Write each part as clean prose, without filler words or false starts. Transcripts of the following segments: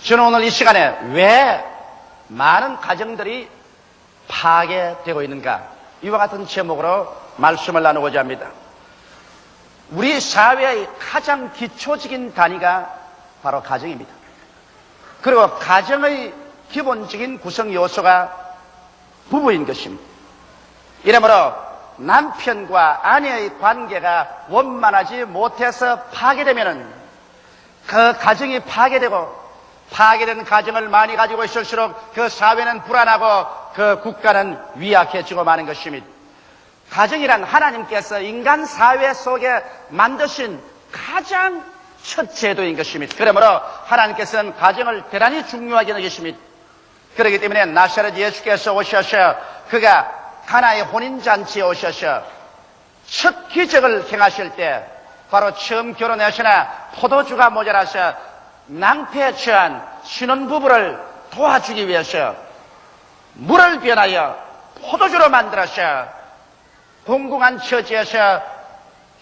저는 오늘 이 시간에 왜 많은 가정들이 파괴되고 있는가, 이와 같은 제목으로 말씀을 나누고자 합니다. 우리 사회의 가장 기초적인 단위가 바로 가정입니다. 그리고 가정의 기본적인 구성 요소가 부부인 것입니다. 이러므로 남편과 아내의 관계가 원만하지 못해서 파괴되면은 그 가정이 파괴되고, 파괴된 가정을 많이 가지고 있을수록 그 사회는 불안하고 그 국가는 위약해지고 마는 것입니다. 가정이란 하나님께서 인간 사회 속에 만드신 가장 첫 제도인 것입니다. 그러므로 하나님께서는 가정을 대단히 중요하게 여기십니다. 그렇기 때문에 나사렛 예수께서 오셔서 그가 가나의 혼인잔치에 오셔서 첫 기적을 행하실 때, 바로 처음 결혼하시나 포도주가 모자라서 낭패에 처한 신혼부부를 도와주기 위해서 물을 변하여 포도주로 만들어서 공공한 처지에서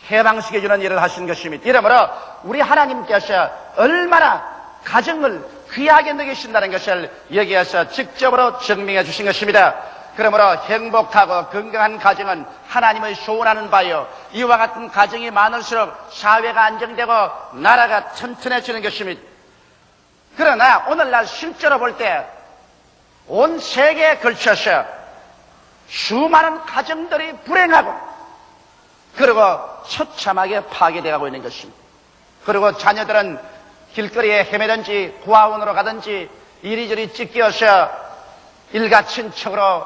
해방시켜주는 일을 하신 것입니다. 이러므로 우리 하나님께서 얼마나 가정을 귀하게 여기신다는 것을 여기에서 직접으로 증명해 주신 것입니다. 그러므로 행복하고 건강한 가정은 하나님의 소원하는 바요, 이와 같은 가정이 많을수록 사회가 안정되고 나라가 튼튼해지는 것입니다. 그러나 오늘날 실제로 볼 때 온 세계에 걸쳐서 수많은 가정들이 불행하고 그리고 처참하게 파괴되고 있는 것입니다. 그리고 자녀들은 길거리에 헤매든지 고아원으로 가든지 이리저리 찢겨서 일가친척으로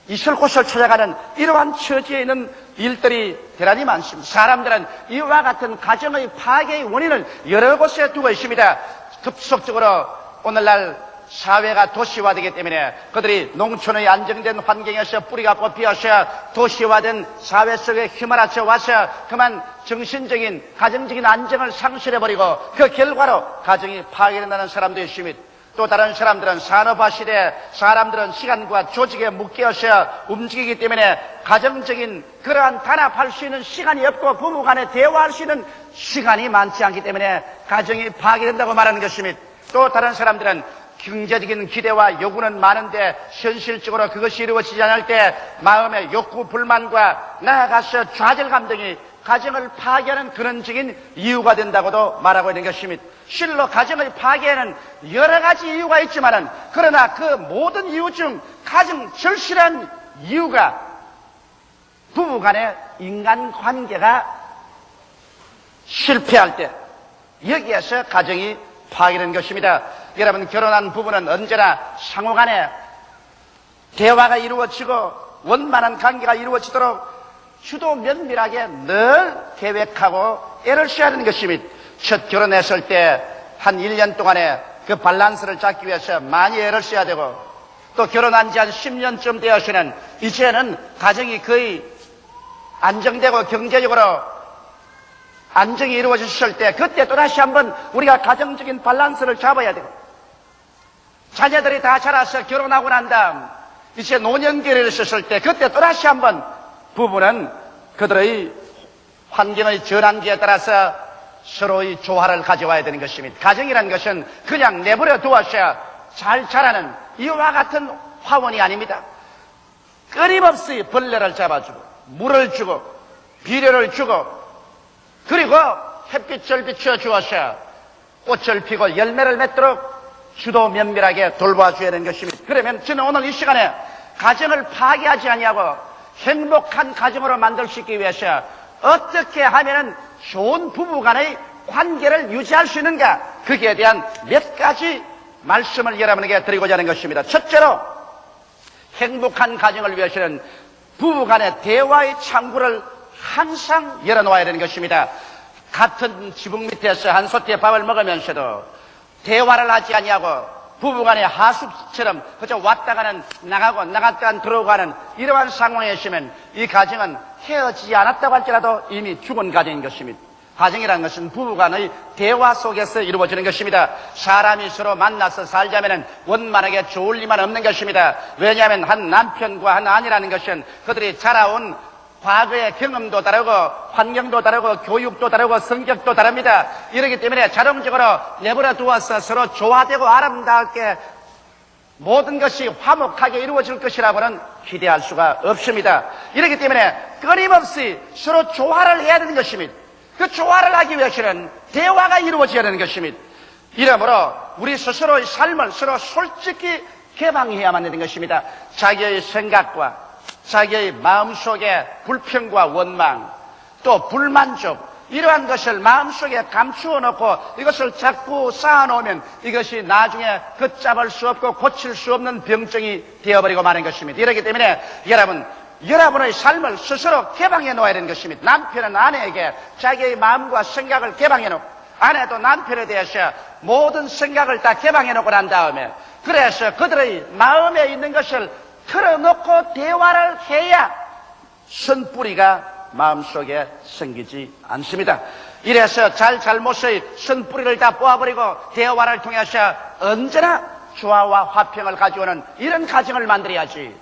있을 곳을 찾아가는 이러한 처지에 있는 일들이 대단히 많습니다. 사람들은 이와 같은 가정의 파괴의 원인을 여러 곳에 두고 있습니다. 급속적으로 오늘날 사회가 도시화되기 때문에 그들이 농촌의 안정된 환경에서 뿌리가 뽑혀서 도시화된 사회 속에 휘말아쳐 와서 그만 정신적인 가정적인 안정을 상실해버리고 그 결과로 가정이 파괴된다는 사람도 있습니다. 또 다른 사람들은 산업화 시대에 사람들은 시간과 조직에 묶여서 움직이기 때문에 가정적인 그러한 단합할 수 있는 시간이 없고 부부 간에 대화할 수 있는 시간이 많지 않기 때문에 가정이 파괴된다고 말하는 것입니다. 또 다른 사람들은 경제적인 기대와 요구는 많은데 현실적으로 그것이 이루어지지 않을 때 마음의 욕구, 불만과 나아가서 좌절감 등이 가정을 파괴하는 근원적인 이유가 된다고도 말하고 있는 것입니다. 실로 가정의 파괴에는 여러 가지 이유가 있지만은, 그러나 그 모든 이유 중 가장 절실한 이유가 부부 간의 인간관계가 실패할 때 여기에서 가정이 파괴되는 것입니다. 여러분, 결혼한 부부는 언제나 상호간에 대화가 이루어지고 원만한 관계가 이루어지도록 주도 면밀하게 늘 계획하고 애를 써야 하는 것입니다. 첫 결혼했을 때 한 1년 동안에 그 밸런스를 잡기 위해서 많이 애를 써야 되고, 또 결혼한 지 한 10년쯤 되어서는 이제는 가정이 거의 안정되고 경제적으로 안정이 이루어졌을 때 그때 또다시 한번 우리가 가정적인 밸런스를 잡아야 되고, 자녀들이 다 자라서 결혼하고 난 다음 이제 노년기를 있었을 때 그때 또다시 한번 부부는 그들의 환경의 전환기에 따라서 서로의 조화를 가져와야 되는 것입니다. 가정이라는 것은 그냥 내버려 두어서 잘 자라는 이와 같은 화원이 아닙니다. 끊임없이 벌레를 잡아주고 물을 주고 비료를 주고 그리고 햇빛을 비추어 주어서 꽃을 피고 열매를 맺도록 주도 면밀하게 돌봐줘야 되는 것입니다. 그러면 저는 오늘 이 시간에 가정을 파괴하지 아니하고 행복한 가정으로 만들 수 있기 위해서 어떻게 하면 좋은 부부간의 관계를 유지할 수 있는가, 거기에 대한 몇 가지 말씀을 여러분에게 드리고자 하는 것입니다. 첫째로, 행복한 가정을 위해서는 부부간의 대화의 창구를 항상 열어놓아야 되는 것입니다. 같은 지붕 밑에서 한 소트의 밥을 먹으면서도 대화를 하지 아니하고 부부간의 하숙처럼 그저 왔다가는 나가고 나갔다가 들어오가는 이러한 상황에 있으면 이 가정은 헤어지지 않았다고 할지라도 이미 죽은 가정인 것입니다. 가정이라는 것은 부부간의 대화 속에서 이루어지는 것입니다. 사람이 서로 만나서 살자면 원만하게 좋을 리만 없는 것입니다. 왜냐하면 한 남편과 한 아내라는 것은 그들이 자라온 과거의 경험도 다르고 환경도 다르고 교육도 다르고 성격도 다릅니다. 이렇기 때문에 자동적으로 내버려 두어서 서로 조화되고 아름답게 모든 것이 화목하게 이루어질 것이라고는 기대할 수가 없습니다. 이렇기 때문에 끊임없이 서로 조화를 해야 되는 것입니다. 그 조화를 하기 위해서는 대화가 이루어져야 되는 것입니다. 이러므로 우리 스스로의 삶을 서로 솔직히 개방해야만 되는 것입니다. 자기의 생각과 자기의 마음속에 불평과 원망, 또 불만족, 이러한 것을 마음속에 감추어 놓고 이것을 자꾸 쌓아놓으면 이것이 나중에 걷잡을 수 없고 고칠 수 없는 병증이 되어버리고 마는 것입니다. 이렇기 때문에 여러분의 삶을 스스로 개방해 놓아야 되는 것입니다. 남편은 아내에게 자기의 마음과 생각을 개방해 놓고, 아내도 남편에 대해서 모든 생각을 다 개방해 놓고 난 다음에, 그래서 그들의 마음에 있는 것을 털어놓고 대화를 해야 선뿌리가 마음속에 생기지 않습니다. 이래서 잘못의 선뿌리를 다 뽑아버리고 대화를 통해서 언제나 조화와 화평을 가져오는 이런 가정을 만들어야지,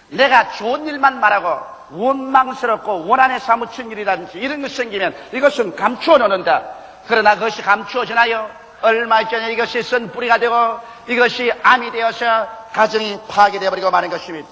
내가 좋은 일만 말하고 원망스럽고 원한에 사무친 일이라든지 이런 것이 생기면 이것은 감추어 놓는다. 그러나 그것이 감추어지나요? 얼마 전에 이것이 선뿌리가 되고 이것이 암이 되어서 가정이 파괴되어버리고 마는 것입니다.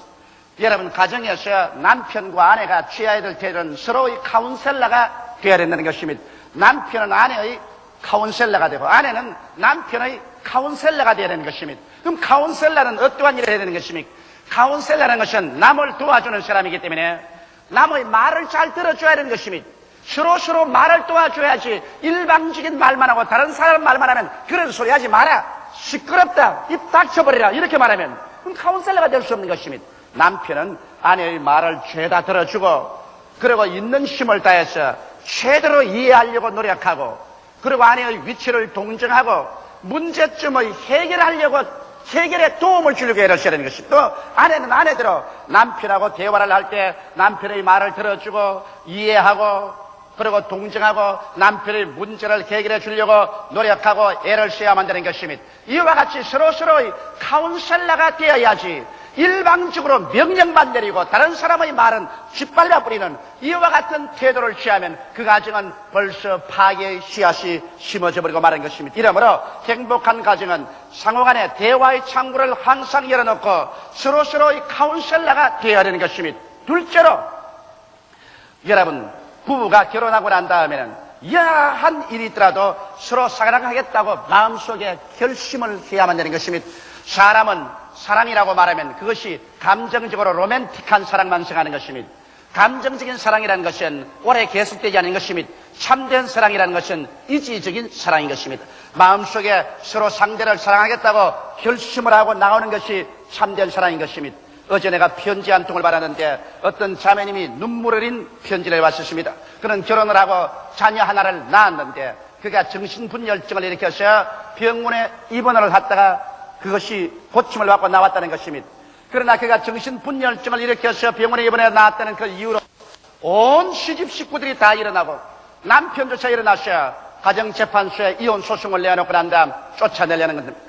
여러분, 가정에서 남편과 아내가 취해야 될 태도는 서로의 카운셀러가 되어야 된다는 것입니다. 남편은 아내의 카운셀러가 되고 아내는 남편의 카운셀러가 되어야 되는 것입니다. 그럼 카운셀러는 어떠한 일을 해야 되는 것입니까? 카운셀러라는 것은 남을 도와주는 사람이기 때문에 남의 말을 잘 들어줘야 되는 것입니다. 서로 말을 도와줘야지 일방적인 말만 하고 다른 사람 말만 하면 그런 소리 하지 마라, 시끄럽다, 입 닥쳐버리라 이렇게 말하면 그럼 카운셀러가 될 수 없는 것입니다. 남편은 아내의 말을 죄다 들어주고 그리고 있는 힘을 다해서 최대로 이해하려고 노력하고 그리고 아내의 위치를 동정하고 문제점을 해결에 도움을 주려고 애를 써야 되는 것입니다. 또 아내는 아내대로 남편하고 대화를 할 때 남편의 말을 들어주고 이해하고 그리고 동정하고 남편의 문제를 해결해 주려고 노력하고 애를 써야만 되는 것입니다. 이와 같이 서로서로의 카운셀러가 되어야지 일방적으로 명령만 내리고 다른 사람의 말은 짓밟아 버리는 이와 같은 태도를 취하면 그 가정은 벌써 파괴의 씨앗이 심어져 버리고 마는 것입니다. 이러므로 행복한 가정은 상호간에 대화의 창구를 항상 열어놓고 서로서로의 카운셀러가 되어야 되는 것입니다. 둘째로, 여러분, 부부가 결혼하고 난 다음에는 야한 일이 있더라도 서로 사랑하겠다고 마음속에 결심을 해야만 되는 것입니다. 사람은 사랑이라고 말하면 그것이 감정적으로 로맨틱한 사랑만 생각하는 것입니다. 감정적인 사랑이라는 것은 오래 계속되지 않는 것입니다. 참된 사랑이라는 것은 이지적인 사랑인 것입니다. 마음속에 서로 상대를 사랑하겠다고 결심을 하고 나오는 것이 참된 사랑인 것입니다. 어제 내가 편지 한 통을 받았는데 어떤 자매님이 눈물을 흘린 편지를 왔었습니다. 그는 결혼을 하고 자녀 하나를 낳았는데 그가 정신분열증을 일으켜서 병원에 입원을 했다가 그것이 고침을 받고 나왔다는 것입니다. 그러나 그가 정신분열증을 일으켜서 병원에 입원해 나왔다는 그 이유로 온 시집 식구들이 다 일어나고 남편조차 일어나서 가정재판소에 이혼 소송을 내놓고 난 다음 쫓아내려는 겁니다.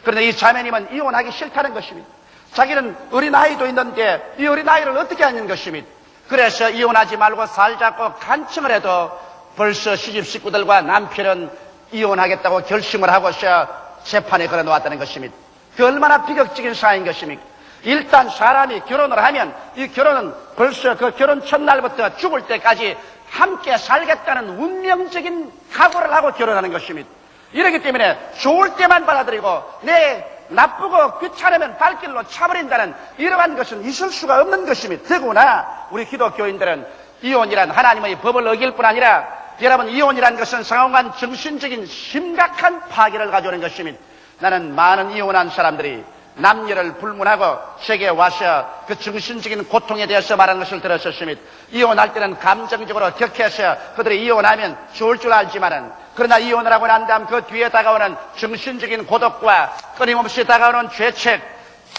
그런데 이 자매님은 이혼하기 싫다는 것입니다. 자기는 어린아이도 있는데 이 어린아이를 어떻게 하는 것입니다. 그래서 이혼하지 말고 살자고 간청을 해도 벌써 시집 식구들과 남편은 이혼하겠다고 결심을 하고서 재판에 걸어놓았다는 것입니다. 그 얼마나 비극적인 사회인 것입니까? 일단 사람이 결혼을 하면 이 결혼은 벌써 그 결혼 첫날부터 죽을 때까지 함께 살겠다는 운명적인 각오를 하고 결혼하는 것입니다. 이렇기 때문에 좋을 때만 받아들이고 내 나쁘고 귀찮으면 발길로 차버린다는 이러한 것은 있을 수가 없는 것입니다. 더구나 우리 기독교인들은 이혼이란 하나님의 법을 어길 뿐 아니라 여러분, 이혼이란 것은 상호간 정신적인 심각한 파괴를 가져오는 것입니다. 나는 많은 이혼한 사람들이 남녀를 불문하고 제게 와서 그 정신적인 고통에 대해서 말하는 것을 들었었습니다. 이혼할 때는 감정적으로 격해서 그들이 이혼하면 좋을 줄 알지만은 그러나 이혼을 하고 난 다음 그 뒤에 다가오는 정신적인 고독과 끊임없이 다가오는 죄책,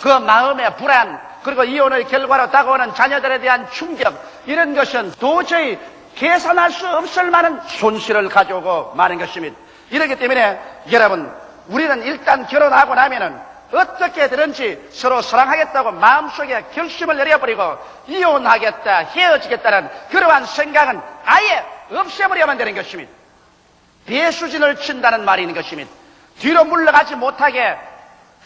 그 마음의 불안, 그리고 이혼의 결과로 다가오는 자녀들에 대한 충격, 이런 것은 도저히 계산할 수 없을 만한 손실을 가져오고 마는 것입니다. 이렇기 때문에 여러분, 우리는 일단 결혼하고 나면은 어떻게든지 서로 사랑하겠다고 마음속에 결심을 내려버리고 이혼하겠다, 헤어지겠다는 그러한 생각은 아예 없애버려야만 되는 것입니다. 배수진을 친다는 말이 있는 것입니다. 뒤로 물러가지 못하게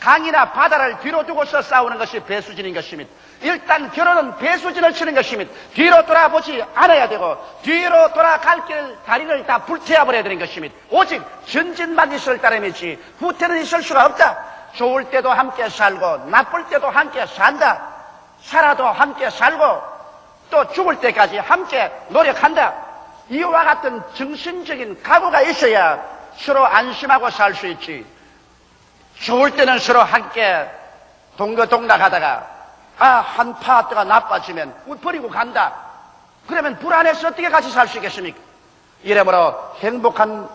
강이나 바다를 뒤로 두고서 싸우는 것이 배수진인 것입니다. 일단 결혼은 배수진을 치는 것입니다. 뒤로 돌아보지 않아야 되고 뒤로 돌아갈 길 다리를 다 불태워버려야 되는 것입니다. 오직 전진만 있을 따름이지 후퇴는 있을 수가 없다. 좋을 때도 함께 살고 나쁠 때도 함께 산다. 살아도 함께 살고 또 죽을 때까지 함께 노력한다. 이와 같은 정신적인 각오가 있어야 서로 안심하고 살 수 있지. 좋을 때는 서로 함께 동거동락하다가 한 파트가 나빠지면 버리고 간다. 그러면 불안해서 어떻게 같이 살 수 있겠습니까? 이러므로 행복한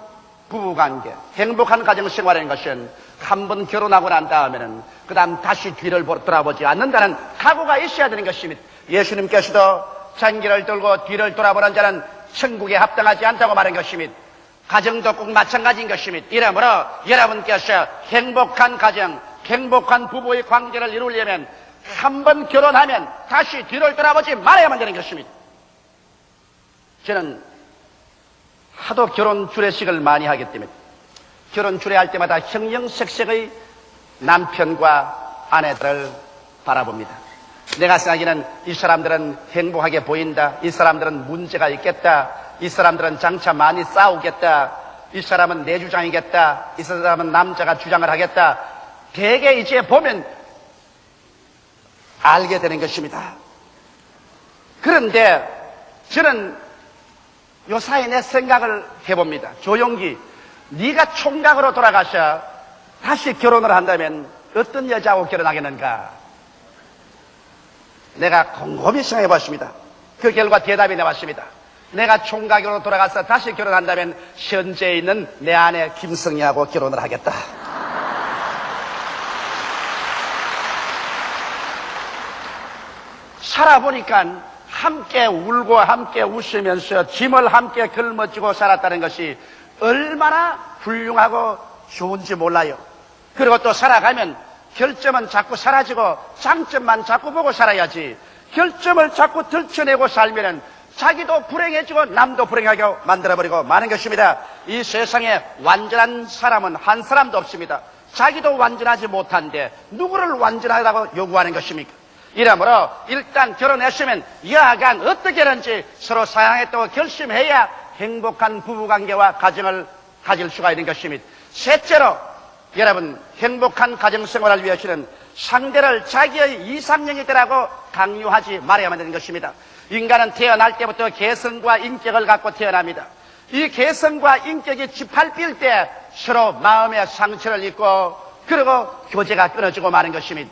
부부관계, 행복한 가정생활이라는 것은 한 번 결혼하고 난 다음에는 그 다음 다시 뒤를 돌아보지 않는다는 각오가 있어야 되는 것입니다. 예수님께서도 잔기를 들고 뒤를 돌아보는 자는 천국에 합당하지 않다고 말한 것입니다. 가정도 꼭 마찬가지인 것입니다. 이러므로 여러분께서 행복한 가정, 행복한 부부의 관계를 이루려면 한 번 결혼하면 다시 뒤를 돌아보지 말아야만 되는 것입니다. 저는 하도 결혼 주례식을 많이 하기 때문에 결혼 주례할 때마다 형형색색의 남편과 아내들을 바라봅니다. 내가 생각하기에는 이 사람들은 행복하게 보인다. 이 사람들은 문제가 있겠다. 이 사람들은 장차 많이 싸우겠다. 이 사람은 내 주장이겠다. 이 사람은 남자가 주장을 하겠다. 대개 이제 보면 알게 되는 것입니다. 그런데 저는 요사이 내 생각을 해봅니다. 조용기, 네가 총각으로 돌아가셔 다시 결혼을 한다면 어떤 여자하고 결혼하겠는가? 내가 곰곰이 생각해 봤습니다. 그 결과 대답이 나왔습니다. 내가 총각으로 돌아가서 다시 결혼한다면 현재 있는 내 아내 김성희하고 결혼을 하겠다. 살아보니까 함께 울고 함께 웃으면서 짐을 함께 걸머쥐고 살았다는 것이 얼마나 훌륭하고 좋은지 몰라요. 그리고 또 살아가면 결점은 자꾸 사라지고 장점만 자꾸 보고 살아야지. 결점을 자꾸 들춰내고 살면은 자기도 불행해지고 남도 불행하게 만들어버리고 마는 것입니다. 이 세상에 완전한 사람은 한 사람도 없습니다. 자기도 완전하지 못한데 누구를 완전하다고 요구하는 것입니까? 이러므로 일단 결혼했으면 여하간 어떻게든지 서로 사랑했다고 결심해야 행복한 부부관계와 가정을 가질 수가 있는 것입니다. 셋째로 여러분 행복한 가정생활을 위해서는 상대를 자기의 이상형이 되라고 강요하지 말아야만 되는 것입니다. 인간은 태어날 때부터 개성과 인격을 갖고 태어납니다. 이 개성과 인격이 짓밟힐 때 서로 마음의 상처를 입고 그리고 교제가 끊어지고 마는 것입니다.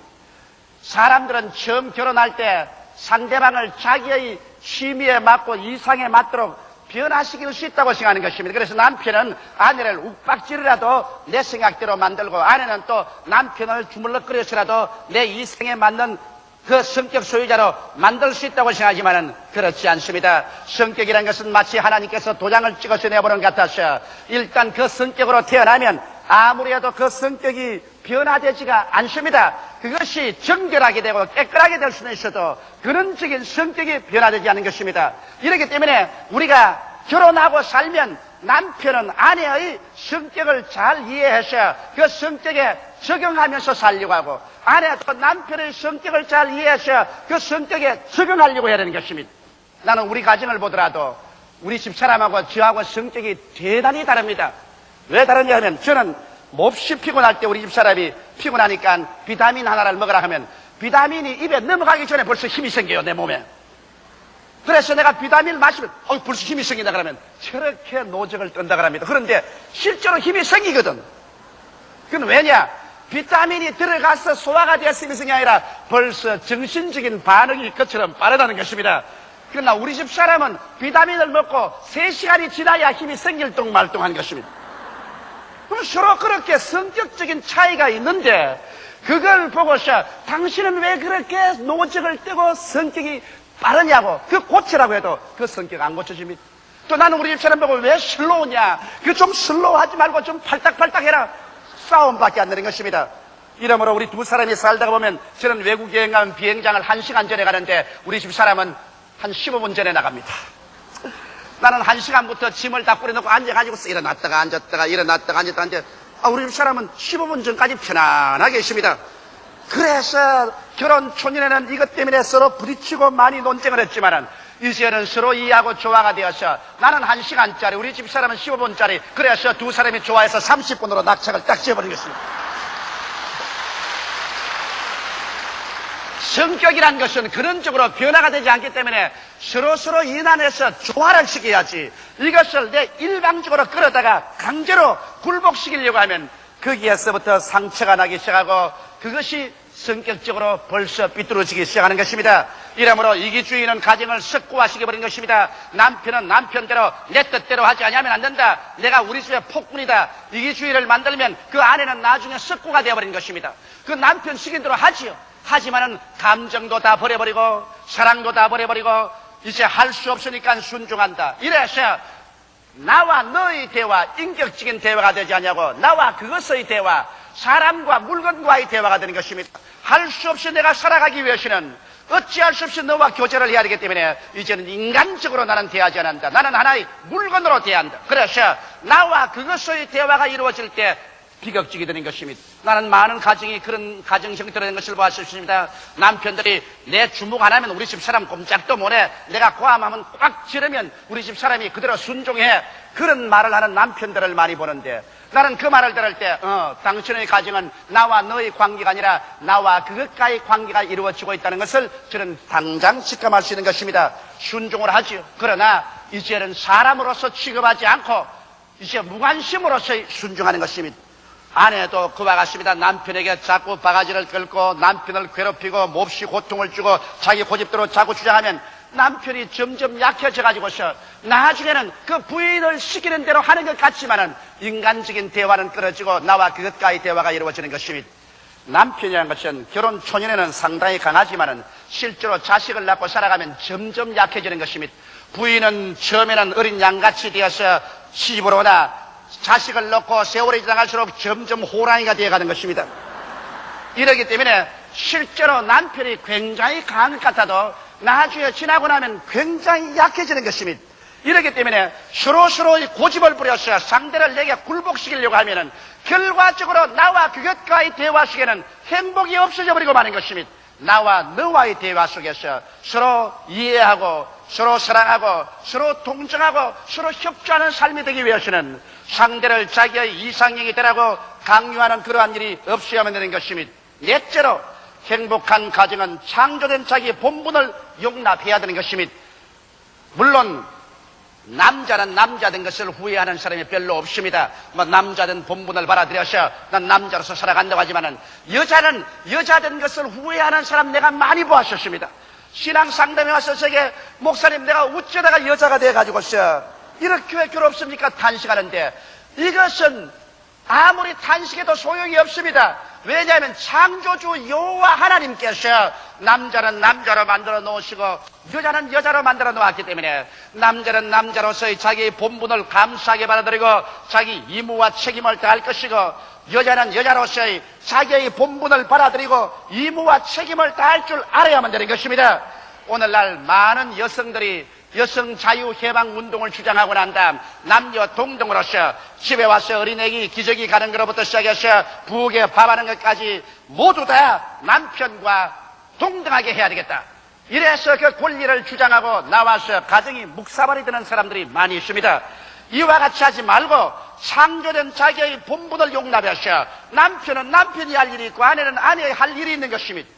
사람들은 처음 결혼할 때 상대방을 자기의 취미에 맞고 이상에 맞도록 변화시킬 수 있다고 생각하는 것입니다. 그래서 남편은 아내를 욱박지르라도 내 생각대로 만들고 아내는 또 남편을 주물럭거려서라도 내 이성에 맞는 그 성격 소유자로 만들 수 있다고 생각하지만 그렇지 않습니다. 성격이라는 것은 마치 하나님께서 도장을 찍어서 내보는 것 같아서 일단 그 성격으로 태어나면 아무리 해도 그 성격이 변화되지가 않습니다. 그것이 정결하게 되고 깨끗하게 될 수는 있어도 근원적인 성격이 변화되지 않는 것입니다. 이렇기 때문에 우리가 결혼하고 살면 남편은 아내의 성격을 잘 이해해서 그 성격에 적용하면서 살려고 하고 아내도 남편의 성격을 잘 이해해서 그 성격에 적용하려고 해야 되는 것입니다. 나는 우리 가정을 보더라도 우리 집사람하고 저하고 성격이 대단히 다릅니다. 왜 다르냐 하면 저는 몹시 피곤할 때 우리 집사람이 피곤하니까 비타민 하나를 먹으라 하면 비타민이 입에 넘어가기 전에 벌써 힘이 생겨요, 내 몸에. 그래서 내가 비타민을 마시면 벌써 힘이 생긴다 그러면 저렇게 노적을 뜬다 그럽니다. 그런데 실제로 힘이 생기거든. 그건 왜냐? 비타민이 들어가서 소화가 됐으면 이 아니라 벌써 정신적인 반응이 그처럼 빠르다는 것입니다. 그러나 우리 집 사람은 비타민을 먹고 3시간이 지나야 힘이 생길 똥말똥한 것입니다. 그럼 서로 그렇게 성격적인 차이가 있는데 그걸 보고서 당신은 왜 그렇게 노적을 떼고 성격이 빠르냐고 그 고치라고 해도 그 성격 안 고쳐집니다. 또 나는 우리 집사람 보고 왜 슬로우냐 그 좀 슬로우하지 말고 좀 팔딱팔딱 해라 싸움밖에 안 되는 것입니다. 이러므로 우리 두 사람이 살다가 보면 저는 외국 여행 가면 비행장을 1시간 전에 가는데 우리 집 사람은 한 15분 전에 나갑니다. 나는 1시간부터 짐을 다 뿌려놓고 앉아가지고 일어났다가 앉았다가 일어났다가 앉았다가 우리 집 사람은 15분 전까지 편안하게 있습니다. 그래서 결혼 초년에는 이것 때문에 서로 부딪히고 많이 논쟁을 했지만은 이제는 서로 이해하고 조화가 되어서 나는 1시간짜리 우리 집 사람은 15분짜리 그래서 두 사람이 좋아해서 30분으로 낙착을 딱 지어버리겠습니다. 성격이란 것은 그런 쪽으로 변화가 되지 않기 때문에 서로 인한해서 조화를 시켜야지 이것을 내 일방적으로 끌어다가 강제로 굴복시키려고 하면 거기에서부터 상처가 나기 시작하고 그것이 성격적으로 벌써 삐뚤어지기 시작하는 것입니다. 이러므로 이기주의는 가정을 석고화시켜버린 것입니다. 남편은 남편대로 내 뜻대로 하지 않으면 안 된다. 내가 우리 집의 폭군이다. 이기주의를 만들면 그 아내는 나중에 석고가 되어버린 것입니다. 그 남편 시킨 대로 하지요. 하지만은 감정도 다 버려버리고 사랑도 다 버려버리고 이제 할 수 없으니까 순종한다. 이래서 나와 너의 대화, 인격적인 대화가 되지 않냐고 나와 그것의 대화, 사람과 물건과의 대화가 되는 것입니다. 할 수 없이 내가 살아가기 위해서는 어찌할 수 없이 너와 교제를 해야 되기 때문에 이제는 인간적으로 나는 대하지 않는다. 나는 하나의 물건으로 대한다. 그래서 나와 그것의 대화가 이루어질 때 비극적이 되는 것입니다. 나는 많은 가정이 그런 가정 형태로 된 것을 보았습니다. 남편들이 내 주목 안 하면 우리 집 사람 꼼짝도 못해. 내가 고함하면 꽉 지르면 우리 집 사람이 그대로 순종해. 그런 말을 하는 남편들을 많이 보는데 나는 그 말을 들을 때 당신의 가정은 나와 너의 관계가 아니라 나와 그것과의 관계가 이루어지고 있다는 것을 저는 당장 직감할 수 있는 것입니다. 순종을 하지요. 그러나 이제는 사람으로서 취급하지 않고 이제 무관심으로서 순종하는 것입니다. 아내도 그와 같습니다. 남편에게 자꾸 바가지를 끌고 남편을 괴롭히고 몹시 고통을 주고 자기 고집대로 자꾸 주장하면 남편이 점점 약해져 가지고서 나중에는 그 부인을 시키는 대로 하는 것 같지만은 인간적인 대화는 끊어지고 나와 그것과의 대화가 이루어지는 것입니다. 남편이라는 것은 결혼 초년에는 상당히 강하지만은 실제로 자식을 낳고 살아가면 점점 약해지는 것입니다. 부인은 처음에는 어린 양같이 되어서 시집을 오나 자식을 낳고 세월이 지나갈수록 점점 호랑이가 되어가는 것입니다. 이러기 때문에 실제로 남편이 굉장히 강한 것 같아도 나중에 지나고 나면 굉장히 약해지는 것입니다. 이러기 때문에 서로서로의 고집을 부려서 상대를 내게 굴복시키려고 하면은 결과적으로 나와 그것과의 대화 속에는 행복이 없어져 버리고 마는 것입니다. 나와 너와의 대화 속에서 서로 이해하고 서로 사랑하고 서로 동정하고 서로 협조하는 삶이 되기 위해서는 상대를 자기의 이상형이 되라고 강요하는 그러한 일이 없어야만 되는 것입니다. 넷째로 행복한 가정은 창조된 자기 본분을 용납해야 되는 것입니다. 물론 남자는 남자된 것을 후회하는 사람이 별로 없습니다. 남자된 본분을 받아들여서 난 남자로서 살아간다고 하지만은 여자는 여자된 것을 후회하는 사람 내가 많이 보았었습니다. 신앙 상담에 와서 저게 목사님 내가 어쩌다가 여자가 돼가지고서 이렇게 왜 괴롭습니까? 탄식하는데 이것은 아무리 탄식해도 소용이 없습니다. 왜냐하면 창조주 여호와 하나님께서 남자는 남자로 만들어 놓으시고 여자는 여자로 만들어 놓았기 때문에 남자는 남자로서의 자기의 본분을 감사하게 받아들이고 자기 임무와 책임을 다할 것이고 여자는 여자로서의 자기의 본분을 받아들이고 임무와 책임을 다할 줄 알아야만 되는 것입니다. 오늘날 많은 여성들이 여성 자유해방 운동을 주장하고 난 다음 남녀 동등으로서 집에 와서 어린애기 기저귀 가는 것부터 시작해서 부엌에 밥하는 것까지 모두 다 남편과 동등하게 해야 되겠다. 이래서 그 권리를 주장하고 나와서 가정이 묵사발이 되는 사람들이 많이 있습니다. 이와 같이 하지 말고 창조된 자기의 본분을 용납해서 남편은 남편이 할 일이 있고 아내는 아내의 할 일이 있는 것입니다.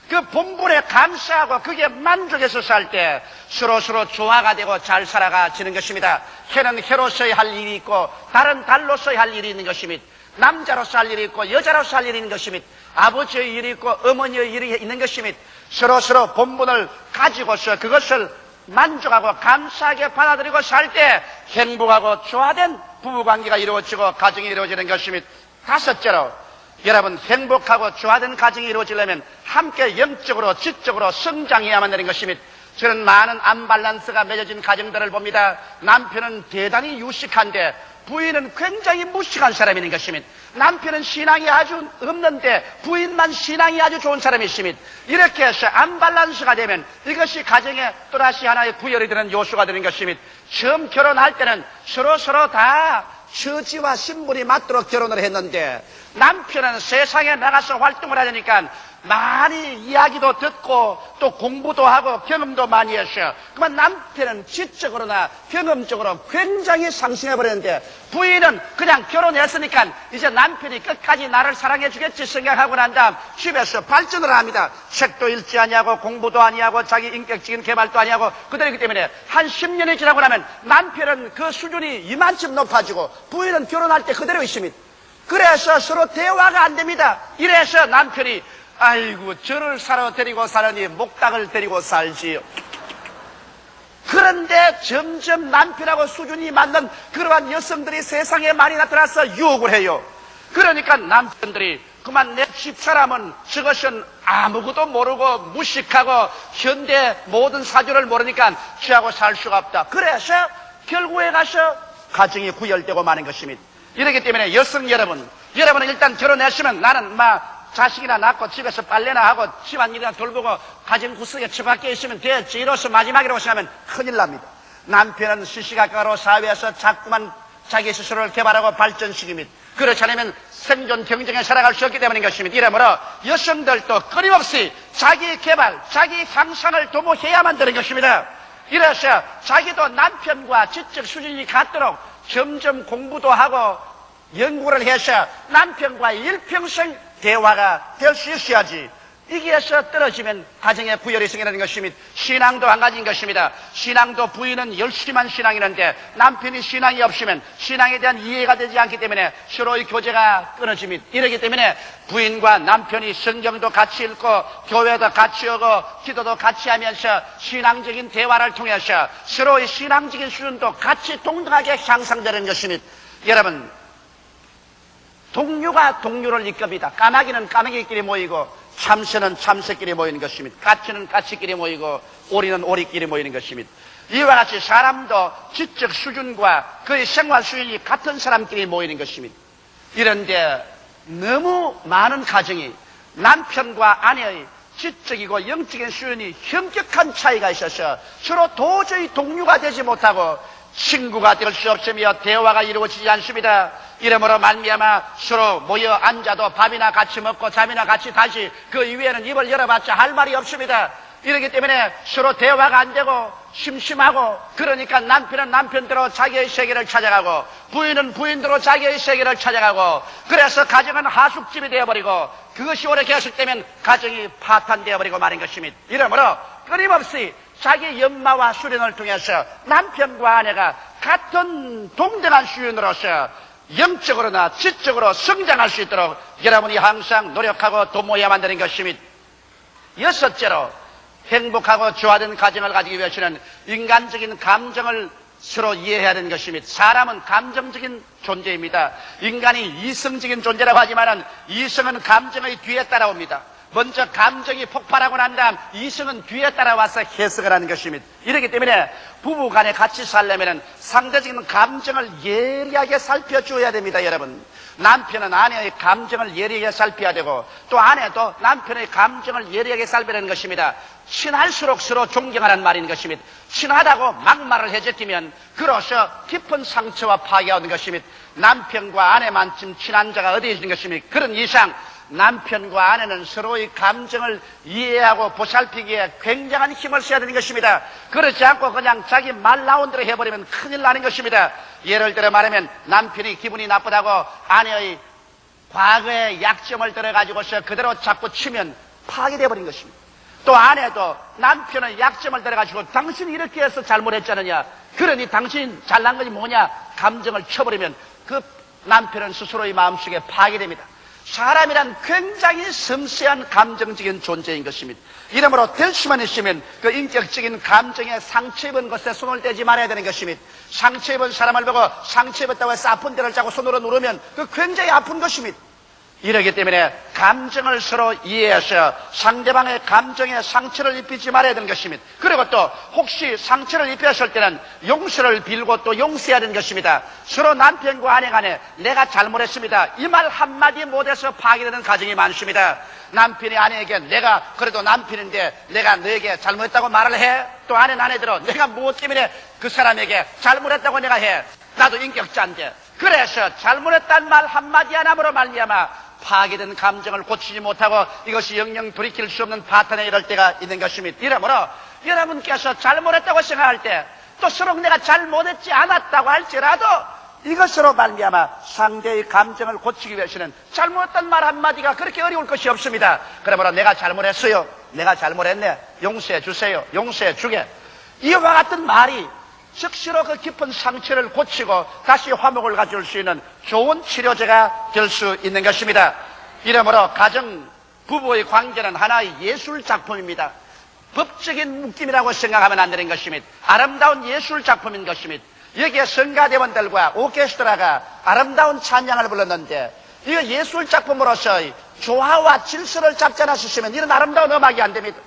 그 본분에 감사하고 그게 만족해서 살 때 서로서로 조화가 되고 잘 살아가지는 것입니다. 해는 해로서의 할 일이 있고 달은 달로서의 할 일이 있는 것입니다. 남자로서 할 일이 있고 여자로서 할 일이 있는 것입니다. 아버지의 일이 있고 어머니의 일이 있는 것입니다. 서로서로 본분을 가지고서 그것을 만족하고 감사하게 받아들이고 살 때 행복하고 조화된 부부관계가 이루어지고 가정이 이루어지는 것입니다. 다섯째로 여러분 행복하고 조화된 가정이 이루어지려면 함께 영적으로 지적으로 성장해야만 되는 것입니다. 저는 많은 안밸런스가 맺어진 가정들을 봅니다. 남편은 대단히 유식한데 부인은 굉장히 무식한 사람인 것입니다. 남편은 신앙이 아주 없는데 부인만 신앙이 아주 좋은 사람이십니다. 이렇게 해서 안밸런스가 되면 이것이 가정에 또다시 하나의 구열이 되는 요소가 되는 것입니다. 처음 결혼할 때는 서로 다 처지와 신분이 맞도록 결혼을 했는데 남편은 세상에 나가서 활동을 하려니까 많이 이야기도 듣고 또 공부도 하고 경험도 많이 했어요. 그러면 남편은 지적으로나 경험적으로 굉장히 상승해버렸는데 부인은 그냥 결혼했으니까 이제 남편이 끝까지 나를 사랑해 주겠지 생각하고 난 다음 집에서 발전을 합니다. 책도 읽지 아니하고 공부도 아니하고 자기 인격적인 개발도 아니하고 그들이기 때문에 한 10년이 지나고 나면 남편은 그 수준이 이만큼 높아지고 부인은 결혼할 때 그대로 있습니다. 그래서 서로 대화가 안 됩니다. 이래서 남편이 아이고 저를 사러 데리고 사느니 목닭을 데리고 살지요. 그런데 점점 남편하고 수준이 맞는 그러한 여성들이 세상에 많이 나타나서 유혹을 해요. 그러니까 남편들이 그만 내 집사람은 저것은 아무것도 모르고 무식하고 현대 모든 사주를 모르니까 지하고 살 수가 없다. 그래서 결국에 가서 가정이 구열되고 마는 것입니다. 이렇기 때문에 여성 여러분은 일단 결혼했으면 나는 자식이나 낳고 집에서 빨래나 하고 집안일이나 돌보고 가정 구석에 처박혀 있으면 되었지. 이로써 마지막이라고 생각하면 큰일 납니다. 남편은 시시각각으로 사회에서 자꾸만 자기 스스로를 개발하고 발전시킵니다. 그렇지 않으면 생존 경쟁에 살아갈 수 없기 때문인 것입니다. 이러므로 여성들도 끊임없이 자기 개발, 자기 향상을 도모해야만 되는 것입니다. 이래서 자기도 남편과 지적 수준이 같도록 점점 공부도 하고 연구를 해서 남편과 일평생 대화가 될 수 있어야지. 이게서 떨어지면 가정의 구열이 생기는 것입니다. 신앙도 한 가지인 것입니다. 신앙도 부인은 열심한 신앙이는데 남편이 신앙이 없으면 신앙에 대한 이해가 되지 않기 때문에 서로의 교제가 끊어집니다. 이러기 때문에 부인과 남편이 성경도 같이 읽고 교회도 같이 오고 기도도 같이 하면서 신앙적인 대화를 통해서 서로의 신앙적인 수준도 같이 동등하게 향상되는 것입니다. 여러분, 동료가 동료를 이끕니다. 까마귀는 까마귀끼리 모이고 참새는 참새끼리 모이는 것입니다. 까치는 까치끼리 모이고 오리는 오리끼리 모이는 것입니다. 이와 같이 사람도 지적 수준과 그의 생활 수준이 같은 사람끼리 모이는 것입니다. 이런데 너무 많은 가정이 남편과 아내의 지적이고 영적인 수준이 현격한 차이가 있어서 서로 도저히 동료가 되지 못하고 친구가 될 수 없으며 대화가 이루어지지 않습니다. 이러므로 말미암아 서로 모여 앉아도 밥이나 같이 먹고 잠이나 같이 다시 그 이후에는 입을 열어봤자 할 말이 없습니다. 이러기 때문에 서로 대화가 안 되고 심심하고 그러니까 남편은 남편대로 자기의 세계를 찾아가고 부인은 부인대로 자기의 세계를 찾아가고 그래서 가정은 하숙집이 되어버리고 그것이 오래 계속되면 가정이 파탄되어버리고 마는 것입니다. 이러므로 끊임없이 자기 연마와 수련을 통해서 남편과 아내가 같은 동등한 수준으로서 영적으로나 지적으로 성장할 수 있도록 여러분이 항상 노력하고 도모해야만 되는 것입니다. 여섯째로 행복하고 조화된 가정을 가지기 위해서는 인간적인 감정을 서로 이해해야 되는 것입니다. 사람은 감정적인 존재입니다. 인간이 이성적인 존재라고 하지만 이성은 감정의 뒤에 따라옵니다. 먼저 감정이 폭발하고 난 다음 이성은 뒤에 따라와서 해석을 하는 것입니다. 이렇기 때문에 부부간에 같이 살려면 상대적인 감정을 예리하게 살펴줘야 됩니다. 여러분, 남편은 아내의 감정을 예리하게 살펴야 되고 또 아내도 남편의 감정을 예리하게 살펴야 하는 것입니다. 친할수록 서로 존경하라는 말인 것입니다. 친하다고 막말을 해제되면 그로서 깊은 상처와 파괴가 오는 것입니다. 남편과 아내만큼 친한 자가 어디 있는 것입니까? 그런 이상 남편과 아내는 서로의 감정을 이해하고 보살피기에 굉장한 힘을 써야 되는 것입니다. 그렇지 않고 그냥 자기 말 나온 대로 해버리면 큰일 나는 것입니다. 예를 들어 말하면 남편이 기분이 나쁘다고 아내의 과거의 약점을 들어가지고서 그대로 자꾸 치면 파괴되어버린 것입니다. 또 아내도 남편의 약점을 들어가지고 당신이 이렇게 해서 잘못했잖느냐, 그러니 당신이 잘난 것이 뭐냐 감정을 쳐버리면 그 남편은 스스로의 마음속에 파괴됩니다. 사람이란 굉장히 섬세한 감정적인 존재인 것입니다. 이러므로 될 수만 있으면 그 인격적인 감정에 상처 입은 것에 손을 떼지 말아야 되는 것입니다. 상처 입은 사람을 보고 상처 입었다고 해서 아픈 데를 자고 손으로 누르면 그 굉장히 아픈 것입니다. 이러기 때문에 감정을 서로 이해해서 상대방의 감정에 상처를 입히지 말아야 되는 것입니다. 그리고 또 혹시 상처를 입혔을 때는 용서를 빌고 또 용서해야 되는 것입니다. 서로 남편과 아내 간에 내가 잘못했습니다, 이 말 한마디 못해서 파괴되는 가정이 많습니다. 남편이 아내에게 내가 그래도 남편인데 내가 너에게 잘못했다고 말을 해? 또 아내는 아내대로 내가 무엇 때문에 그 사람에게 잘못했다고 내가 해? 나도 인격자인데. 그래서 잘못했다는 말 한마디 하나로 말미암아 파괴된 감정을 고치지 못하고 이것이 영영 돌이킬 수 없는 파탄에 이를 때가 있는 것입니다. 이러므로 여러분께서 잘못했다고 생각할 때 또 서로 내가 잘못했지 않았다고 할지라도 이것으로 말미암아 상대의 감정을 고치기 위해서는 잘못했다는 말 한마디가 그렇게 어려울 것이 없습니다. 그러므로 내가 잘못했어요, 내가 잘못했네, 용서해 주세요, 용서해 주게, 이와 같은 말이 즉시로 그 깊은 상처를 고치고 다시 화목을 가져올 수 있는 좋은 치료제가 될 수 있는 것입니다. 이러므로 가정 부부의 관계는 하나의 예술 작품입니다. 법적인 묶임이라고 생각하면 안 되는 것입니다. 아름다운 예술 작품인 것입니다. 여기에 성가대원들과 오케스트라가 아름다운 찬양을 불렀는데 이거 예술 작품으로서 조화와 질서를 잡지 않았으면 이런 아름다운 음악이 안 됩니다.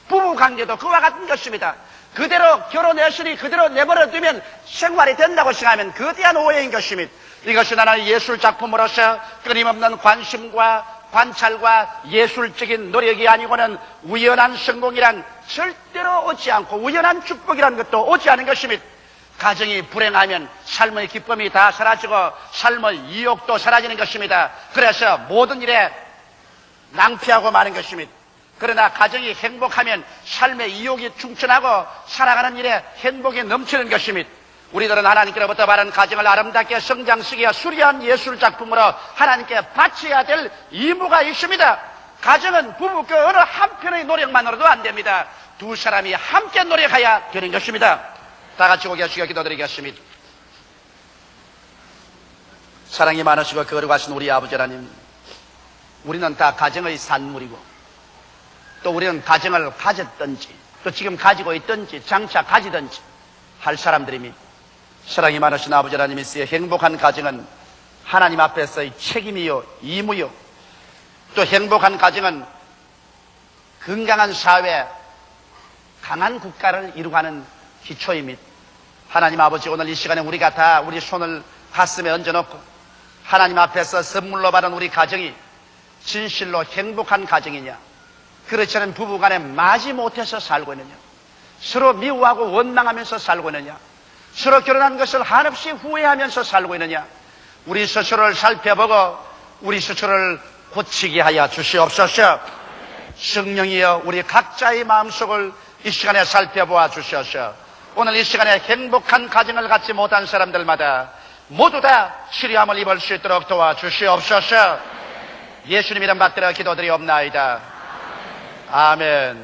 부부 관계도 그와 같은 것입니다. 그대로 결혼했으니 그대로 내버려 두면 생활이 된다고 생각하면 거대한 오해인 것입니다. 이것은 하나의 예술 작품으로서 끊임없는 관심과 관찰과 예술적인 노력이 아니고는 우연한 성공이란 절대로 오지 않고 우연한 축복이라는 것도 오지 않은 것입니다. 가정이 불행하면 삶의 기쁨이 다 사라지고 삶의 이욕도 사라지는 것입니다. 그래서 모든 일에 낭피하고 마는 것입니다. 그러나 가정이 행복하면 삶의 이욕이 충천하고 살아가는 일에 행복이 넘치는 것입니다. 우리들은 하나님께로부터 받은 가정을 아름답게 성장시키어 수려한 예술작품으로 하나님께 바쳐야 될 의무가 있습니다. 가정은 부부 그 어느 한편의 노력만으로도 안 됩니다. 두 사람이 함께 노력해야 되는 것입니다. 다 같이 고개 숙여 기도드리겠습니다. 사랑이 많으시고 거룩하신 우리 아버지 하나님, 우리는 다 가정의 산물이고 또 우리는 가정을 가졌든지 또 지금 가지고 있든지 장차 가지든지 할 사람들입니다. 사랑이 많으신 아버지 하나님이시여, 행복한 가정은 하나님 앞에서의 책임이요 의무요, 또 행복한 가정은 건강한 사회, 강한 국가를 이루가는 기초입니다. 하나님 아버지, 오늘 이 시간에 우리가 다 우리 손을 가슴에 얹어놓고 하나님 앞에서 선물로 받은 우리 가정이 진실로 행복한 가정이냐, 그렇지 않은 부부간에 마지못해서 살고 있느냐, 서로 미워하고 원망하면서 살고 있느냐, 서로 결혼한 것을 한없이 후회하면서 살고 있느냐, 우리 스스로를 살펴보고 우리 스스로를 고치게 하여 주시옵소서. 성령이여, 우리 각자의 마음속을 이 시간에 살펴보아 주셔서 오늘 이 시간에 행복한 가정을 갖지 못한 사람들마다 모두 다 치료함을 입을 수 있도록 도와주시옵소서. 예수님 이름 받들어 기도드리옵나이다. 아멘.